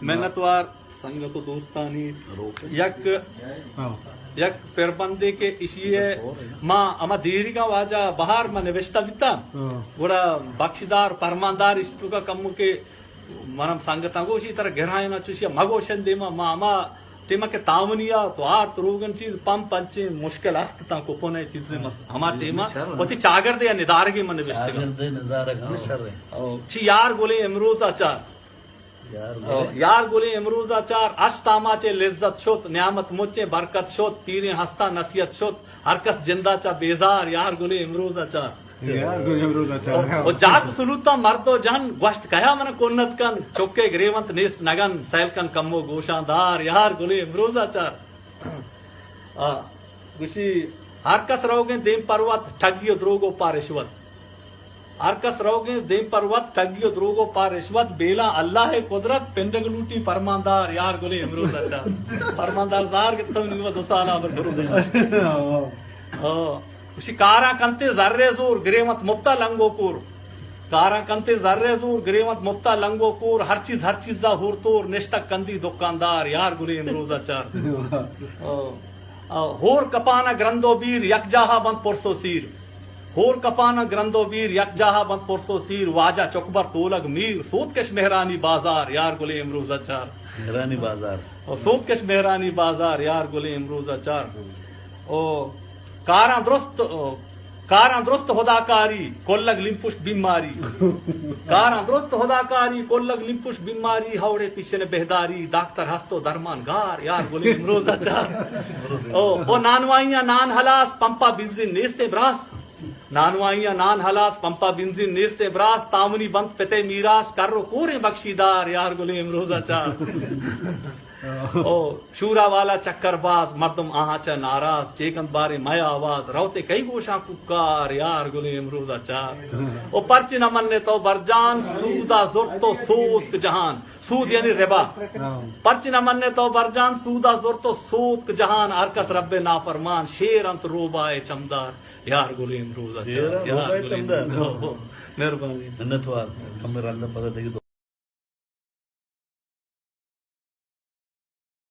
मेहनतवार संगत दोस्तानी यक पेरबंदे के इशिये माँ अमा दीरी का वाजा बाहर में निवेशता बिता गुड़ा बख्शीदार परमानदार इष्टु का कम्मु के मनम संगतांगो इसी तरह गहराई ना चुशिया मगोशन देमा माँ अमा टेमा के तावनिया तो आर तुरुगन चीज पम पंचे मुश्किल अस्त ता को पोने चीजें मस हमार टेमा होती चागर दे या निदार के मन निवेशते चागर दे निदार का शर है ची यार गोले इमरोज आचार यार गोले इमरोज आचार अष्टामाचे लिज्जत शोत न्यामत मुचे बरकत शोत पीरे हस्ता नसीहत शोत हरकस जिंदा चा बेजार यार गोले इमरोज आचार और जात सुलूता मर्दो जहन गोश्त कया मन कोन्नत कन चौके ग्रेवंत नेस नगन सैलकन कम्मो गोशानदार यार गोले इमरोज आचार गुशी हरकस रहोगे देम पर्वत ठगियो द्रोगो पार रिश्वत हरकस रहोगे देम पर्वत ठगियो द्रोगो पार रिश्वत बेला अल्लाह है कुदरत पिंडग लूटी परमानदार यार गोले इमरोज आचार परमानदार दार कितना निवा दुसाला बर बरुदे उसी कारा कंते जर्रे जोर ग्रेमत मुफ्ता लंगोपुर कारा कंते जर्रे जोर ग्रेमत मुफ्ता लंगोपुर हर चीज जा हुर तोर निश्तक कंदी दुकानदार यार गुले इमरोज आचार होर कपाना ग्रंदो बीर यकजाहा बंद पुरसो सीर होर कपाना ग्रंदो वीर यकजाहा बंद पुरसो सीर वाजा चौकबर तोलग मीर सोतकश मेहरानी बाजार यार गुले इमरोज आचार मेहरानी बाजार और सोतकश मेहरानी बाजार यार गुले इमरोज आचार ओ कारा दुरुस्त होदाकारी कोल्लग लिंपुश बीमारी कारा दुरुस्त होदाकारी कोल्लग लिंपुश बीमारी हावड़े पीछे ने बेहदारी डॉक्टर हस्तो दरमान गार यार बोले इमरोज आचार ओ नानवाइया नान हलास पंपा बिंजिन नेस्ते ब्रास नानवाइया नान हलास पंपा बिंजिन नेस्ते ब्रास तामनी बंद पेते मीरास कर्रो कोरे बख्शीदार यार बोले इमरोज आचार ओ शूरा वाला चक्करबाज मर्दम आहाचा नाराज चेकंद बारे माया आवाज रौते कई गोशा कुकार यार गुले इमरोज आचार ओ पर्च न मनने तो बरजान सूदा जुर्त तो सूद जहान सूद यानी रिबा पर्च न मनने तो बरजान सूदा जुर्त तो सूद जहान अरकस रब्बे नाफरमान शेर अंत रोबाए चमदार यार गुले इमरोज आचार यार गुले चमदार मेहरबानी नन्नतवार हमें रंदा पता